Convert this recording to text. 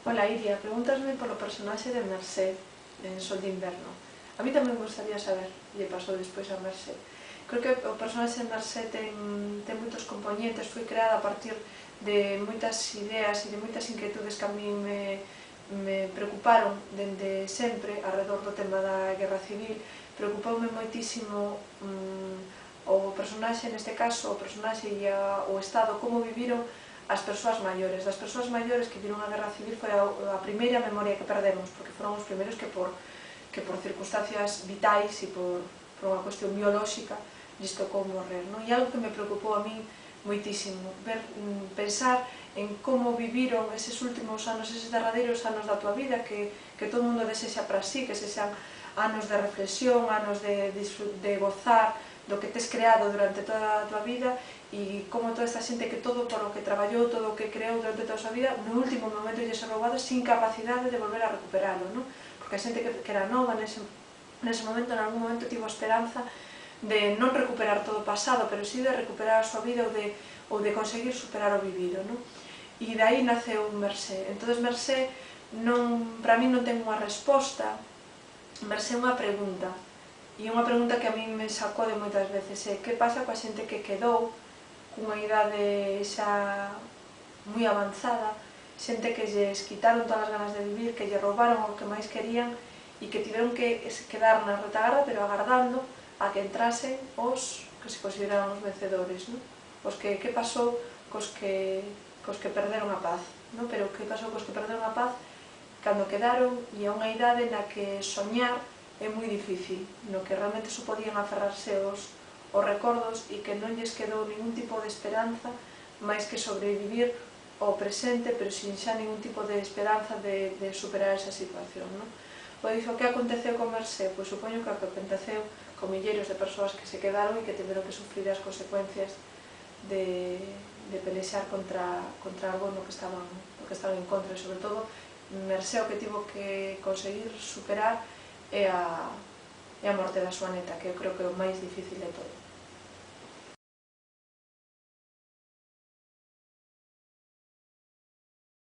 Hola Iria, pregúntasme polo personaxe de Mercé en Sol de Inverno. A mí tamén me gustaría saber lle pasou despois a Mercé. Creo que o personaxe de Mercé ten moitos componentes, foi creada a partir de moitas ideas e de moitas inquietudes que a mí me preocuparon dende sempre alrededor do tema da guerra civil. Preocupoume moitísimo o personaxe, neste caso, o personaxe e o Estado, como viviron as persoas maiores. Das persoas maiores que viron a guerra civil foi a primeira memoria que perdemos, porque foron os primeiros que por circunstancias vitais e por unha cuestión biolóxica lles tocou morrer. E algo que me preocupou a min moitísimo, pensar en como viviron eses últimos anos, eses derradeiros anos da tua vida que todo o mundo desexa para sí, que sexan anos de reflexión, anos de gozar do que tes creado durante toda a tua vida, e como toda esta xente que todo por o que traballou, todo o que creou durante toda a súa vida, no último momento lle ser roubado sin capacidade de volver a recuperalo, porque a xente que era nova nese momento, en algún momento tivo a esperanza de non recuperar todo o pasado, pero si de recuperar a súa vida ou de conseguir superar o vivido. E dai naceu Mercé. Entón Mercé para min non ten unha resposta, Mercé é unha pregunta, e unha pregunta que a min me sacode moitas veces é que pasa coa xente que quedou cunha idade xa moi avanzada, xente que lles quitaron todas as ganas de vivir, que lle roubaron o que máis querían e que tiveron que quedar na retagarda, pero agardando a que entrasen os que se consideraban os vencedores. Que pasou cos que perderon a paz? Pero que pasou cos que perderon a paz cando quedaron e a unha idade na que soñar é moi difícil, no que realmente só podían aferrarse os recordos e que non lles quedou ningún tipo de esperanza máis que sobrevivir ao presente, pero sin xa ningún tipo de esperanza de superar esa situación. Pois o que aconteceu con Mercé? Pois supoño que o que aconteceu con milleiros de persoas que se quedaron e que tiveron que sufrir as consecuencias de pelexar contra algo no que estaban en contra, e sobre todo Mercé o que tivo que conseguir superar é a morte da súa neta, que eu creo que é o máis difícil de todo.